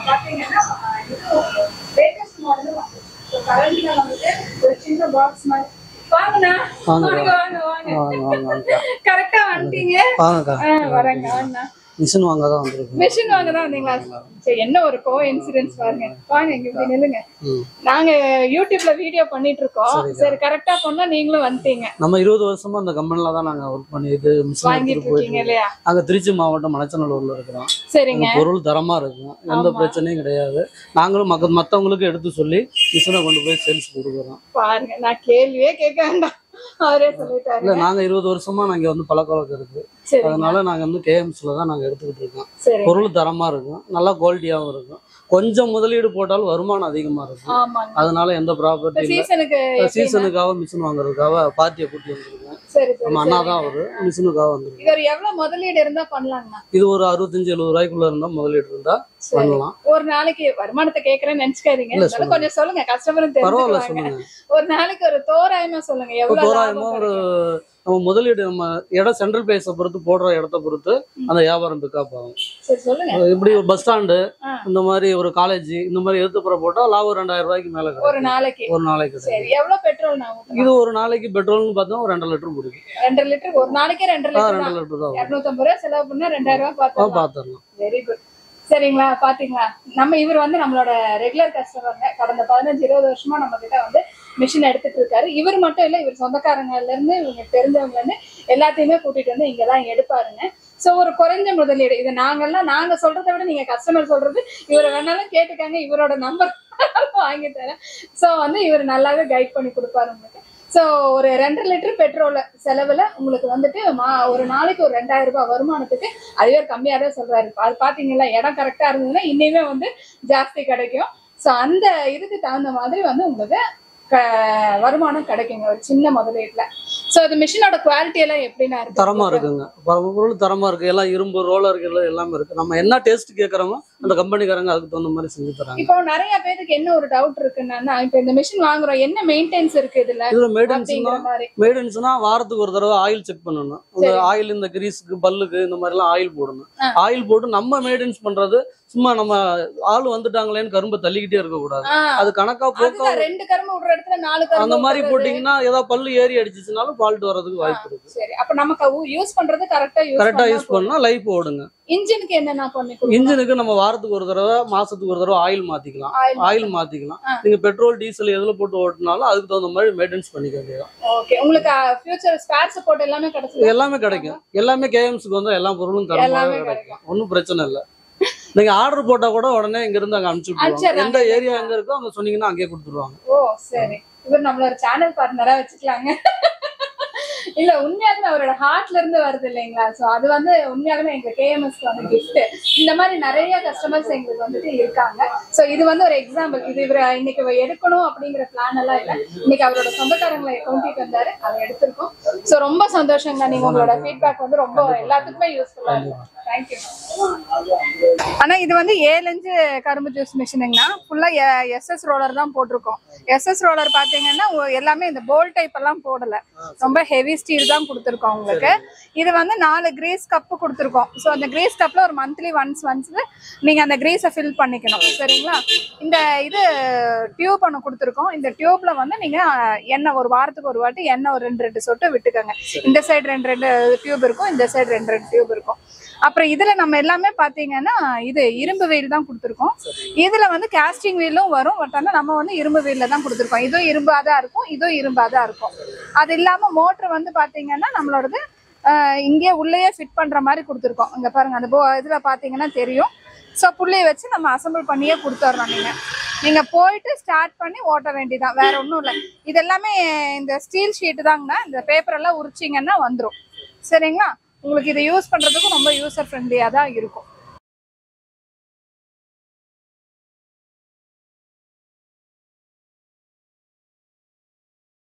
பாத்தீங்கன்னா latest model வந்து கரண்ட்ல வந்து ஒரு சின்ன பாக்ஸ் மாதிரி வாங்கண்ணா வாங்க வாங்க வாங்க கரெக்டா வந்துட்டீங்க வரேங்க அண்ணா மிஷின் வாங்க தான் வந்திருக்கோம். மிஷின் வாங்க தான் வந்தீங்களா? சரி, என்ன ஒரு கோ இன்சிடென்ஸ் பாருங்க. வாங்க இங்க இப்படி நில்லுங்க. நாங்க யூடியூப்ல வீடியோ பண்ணிட்டு இருக்கோம். சரி கரெக்டா பண்ணா நீங்களும் வந்துட்டீங்க. நம்ம 20 வருஷமா அந்த கம்பெனில தான் நாங்க வர்க் பண்ணிட்டு மிஷின் வாங்கிட்டு இருக்கீங்க இல்லையா? அங்க திருச்சி மாவட்டம் மணச்சநல்லூர்ல இருக்கிறோம். சரிங்க. பொருள் தரமா இருக்கும், எந்த பிரச்சனையும் கிடையாது. நாங்களும் மத்தவங்களுக்கு எடுத்து சொல்லி மிஷினை கொண்டு போய் சேல்ஸ் கொடுக்குறோம். பாருங்க, நான் கேள்வியே கேட்க வேண்டாம், அவரே சொல்லிட்டாரு. இல்ல, நாங்க 20 வருஷமா நாங்க வந்து பழக்கவழக்கம் இருக்கு. அதனால நாங்க வந்து கேஎம்ஸ்ல தான் நாங்க எடுத்துக்கிட்டு இருக்கோம். பொருள் தரமா இருக்கும், நல்லா குவாலிட்டியாவும் இருக்கும். கொஞ்சம் முதலீடு போட்டாலும் வருமானம் அதிகமா இருக்கும். அதனால எந்த ப்ராப்பர்ட்டி இல்ல. சீசனுக்காக மிஷின் வாங்குறதுக்காக பார்ட்டியை கூட்டி வந்துருக்கோம். நம்ம அண்ணா தான் அவரு மிஷினுக்காக வந்துருக்கோம். இது எவ்வளவு முதலீடு இருந்தா பண்ணலாம்னா? இது ஒரு 65-70 ரூபாய்க்குள்ள இருந்தா முதலீடு இருந்தா பண்ணலாம். ஒரு நாளைக்கு வருமானத்தை கேக்குறேன்னு நினைச்சுக்காதீங்க, கொஞ்சம் சொல்லுங்க, கஸ்டமரும் பரவாயில்ல சொல்லுங்க. ஒரு நாளைக்கு ஒரு தோராயமா சொல்லுங்க, எவ்வளவு தோராயமா ஒரு நம்ம முதலீடு நம்ம இடம் சென்ட்ரல் பிளேஸை பொறுத்து போடுற இடத்த பொறுத்து அந்த வியாபாரம் பிக்கப் ஆகும். இப்படி ஒரு பஸ் ஸ்டாண்டு, இந்த மாதிரி ஒரு காலேஜ், இந்த மாதிரி எடுத்துப்புற போட்டா லாபம் 2000 ரூபாய்க்கு மேல ஒரு நாளைக்கு. எவ்வளவு பெட்ரோல்? இது ஒரு நாளைக்கு பெட்ரோல்னு பார்த்தா ஒரு 2 லிட்டர் பிடிக்கும். 2 லிட்டர் ஒரு நாளைக்கே 2 லிட்டர் தான். 250 ரூபாய் செலவு பண்ணா 2000 ரூபாய் பாத்துறலாம். Very good. சரிங்களா, பாத்தீங்களா? நம்ம இவர் வந்து நம்மளோட ரெகுலர் கஸ்டமர். கடந்த 15-20 வருஷமா நம்ம கிட்ட வந்து மிஷின் எடுத்துட்டு இருக்காரு. இவர் மட்டும் இல்ல, இவர் சொந்தக்காரங்கள்ல இருந்து இவங்க தெரிஞ்சவங்க இருந்து எல்லாத்தையுமே கூட்டிட்டு வந்து இங்கெல்லாம் எடுப்பாருங்க. சோ ஒரு குறைஞ்ச முதலீடு. இது நாங்க சொல்றதை விட நீங்க கஸ்டமர் சொல்றது, இவரை வேணாலும் கேட்டுக்காங்க, இவரோட நம்பர் வாங்கி தரேன். சோ வந்து இவர் நல்லாவே கைட் பண்ணி கொடுப்பாரு உங்களுக்கு. ஸோ ஒரு 2 லிட்டர் பெட்ரோல் செலவில் உங்களுக்கு வந்துட்டு ஒரு நாளைக்கு ஒரு 2000 ரூபாய் வருமானத்துக்கு அதுவே கம்மியாக தான் சொல்கிறாரு. அது பார்த்தீங்களா, இடம் கரெக்டாக இருந்ததுன்னா இன்னுமே வந்து ஜாஸ்தி கிடைக்கும். ஸோ அந்த இதுக்கு தகுந்த மாதிரி வந்து உங்களுக்கு வருமானம் கிடைக்குங்க ஒரு சின்ன முதலீட்டுல. சோ இந்த மிஷினோட குவாலிட்டி எல்லாம் எப்படின்னா இருக்கு? தரமா இருக்குங்க, பொருள் தரமா இருக்கு. எல்லாம் இரும்பு ரோலர் எல்லாமே இருக்கு. நம்ம என்ன டேஸ்ட் கேட்கறோமோ அந்த கம்பெனிக்காரங்க அதுக்கு தகுந்த மாதிரி செஞ்சு தராங்க. இப்போ நிறைய பேருக்கு என்ன ஒரு டவுட் இருக்குன்னா, இப்போ இந்த மிஷின் வாங்குறோம், என்ன மெயின்டெனன்ஸ் இருக்கு இதுல? மெயின்டெனன்ஸ்னா வாரத்துக்கு ஒரு தடவை ஆயில் செக் பண்ணணும். இந்த ஆயில், இந்த கிரீஸுக்கு, பல்லுக்கு, இந்த மாதிரி எல்லாம் ஆயில் போடணும். ஆயில் போட்டு நம்ம மெயின்டெனன்ஸ் பண்றது சும்மா நம்ம ஆள் வந்துட்டாங்களேன்னு கரும்பு தள்ளிக்கிட்டே இருக்க கூடாது. அது கணக்கா போக்க 2 கரும்பு விடுற இடத்துல 4 கரும்பு அந்த மாதிரி போட்டீங்கன்னா ஏதாவது பல்லு ஏறி அடிச்சுச்சுனாலும் ஃபால்ட் வரதுக்கு வாய்ப்பு இருக்கு. சரி, அப்ப நமக்கு யூஸ் பண்றது கரெக்டா யூஸ் பண்ணா லைஃப் ஓடுங்க. இன்ஜினுக்கு என்னன்னா பண்ணி? இன்ஜினுக்கு நம்ம வாரத்துக்கு ஒரு தடவை, மாசத்துக்கு ஒரு தடவை ஆயில் மாத்திக்கலாம். நீங்க பெட்ரோல், டீசல் எதுல போட்டு ஓட்டினாலும் அதுக்கு தகுந்த மாதிரி மெயின்டெனன்ஸ் பண்ணிக்க வேண்டியதான். ஓகே, உங்களுக்கு ஃபியூச்சர் ஸ்பேர் சப்போர்ட் எல்லாமே கிடைக்கும்? எல்லாமே கிடைக்கும். எல்லாமே கேஎம்ஸ்க்கு வந்து எல்லா பொருளும் தரமாவே கிடைக்கும். ஒன்றும் பிரச்சனை இல்லை. நீங்க ஆர்டர் போட்டா கூட உடனே இங்க இருந்து அங்க அனுப்பிச்சுடுவாங்க. எந்த ஏரியா எங்க இருக்கோ அங்க சொன்னீங்கன்னா அங்கேயே கொடுத்துருவாங்க. ஓ சரி, இவர் நம்மளோட சேனல் பார்ட்னரா வச்சுக்கலாங்க. இல்ல உண்மையாலுமே அவரோட ஹார்ட்ல இருந்து வருது இல்லைங்களா? சோ அது வந்து உண்மையாலுமே எங்க கேஎம்எஸ்க்கு வந்து கிஃப்ட். இந்த மாதிரி நிறைய கஸ்டமர்ஸ் எங்களுக்கு வந்துட்டு இருக்காங்க. சோ இது வந்து ஒரு எக்ஸாம்பிள். இது இவரை இன்னைக்கு எடுக்கணும் அப்படிங்கிற பிளான் எல்லாம் இல்ல, இன்னைக்கு அவரோட சொந்தக்காரங்களை கவுண்டிட்டு வந்தாரு, அதை எடுத்திருக்கோம். சோ ரொம்ப சந்தோஷங்க. நீங்க உங்களோட ஃபீட்பேக் வந்து ரொம்ப எல்லாத்துக்குமே யூஸ்ஃபுல்லா இருக்கும். தேங்க்யூ. ஆனா இது வந்து 7 இன்ச் கரும்பு ஜூஸ் மிஷினுங்கண்ணா. ஃபுல்லா எஸ்எஸ் ரோலர் தான் போட்டிருக்கோம். எஸ்எஸ் ரோலர் பாத்தீங்கன்னா எல்லாமே இந்த போல் டைப் எல்லாம் போடல, ரொம்ப ஹெவி ஸ்டீல் தான் கொடுத்துருக்கோம் உங்களுக்கு. இது வந்து 4 கிரீஸ் கப்பு கொடுத்துருக்கோம். ஸோ அந்த கிரீஸ் கப்ல ஒரு மந்த்லி ஒன்ஸ் நீங்க அந்த கிரீஸை ஃபில் பண்ணிக்கணும். சரிங்களா? இந்த இது டியூப் ஒன்று கொடுத்துருக்கோம். இந்த டியூப்ல வந்து நீங்க எண்ணெய் ஒரு வாரத்துக்கு ஒரு வாட்டி எண்ணெய் ஒரு 2 சொட்டு விட்டுக்கோங்க. இந்த சைடு 2 டியூப் இருக்கும், இந்த சைடு 2 டியூப் இருக்கும். அப்புறம் இதுல நம்ம எல்லாமே பாத்தீங்கன்னா இது இரும்பு வீல் தான் கொடுத்துருக்கோம். இதுல வந்து காஸ்டிங் வீலும் வரும். பட் ஆனால் நம்ம வந்து இரும்பு வீல்ல தான் கொடுத்துருக்கோம். இதுவும் இரும்பாதான் இருக்கும், இதுவும் இரும்பாதான் இருக்கும். அது இல்லாம மோட்டர் வந்து பாத்தீங்கன்னா நம்மளோடது இங்கே உள்ளேயே ஃபிட் பண்ற மாதிரி கொடுத்துருக்கோம். இங்க பாருங்க, அந்த இதுல பாத்தீங்கன்னா தெரியும். ஸோ புள்ளைய வச்சு நம்ம அசம்பிள் பண்ணியே கொடுத்துட்றோம். நீங்க போயிட்டு ஸ்டார்ட் பண்ணி ஓட்ட வேண்டியதான், வேற ஒன்றும் இல்லை. இது எல்லாமே இந்த ஸ்டீல் ஷீட்டு தாங்கண்ணா. இந்த பேப்பர் எல்லாம் உரிச்சிங்கன்னா வந்துடும். சரிங்களா? உங்களுக்கு இதை யூஸ் பண்றதுக்கு ரொம்ப யூசர் ஃப்ரெண்ட்லியா தான் இருக்கும்.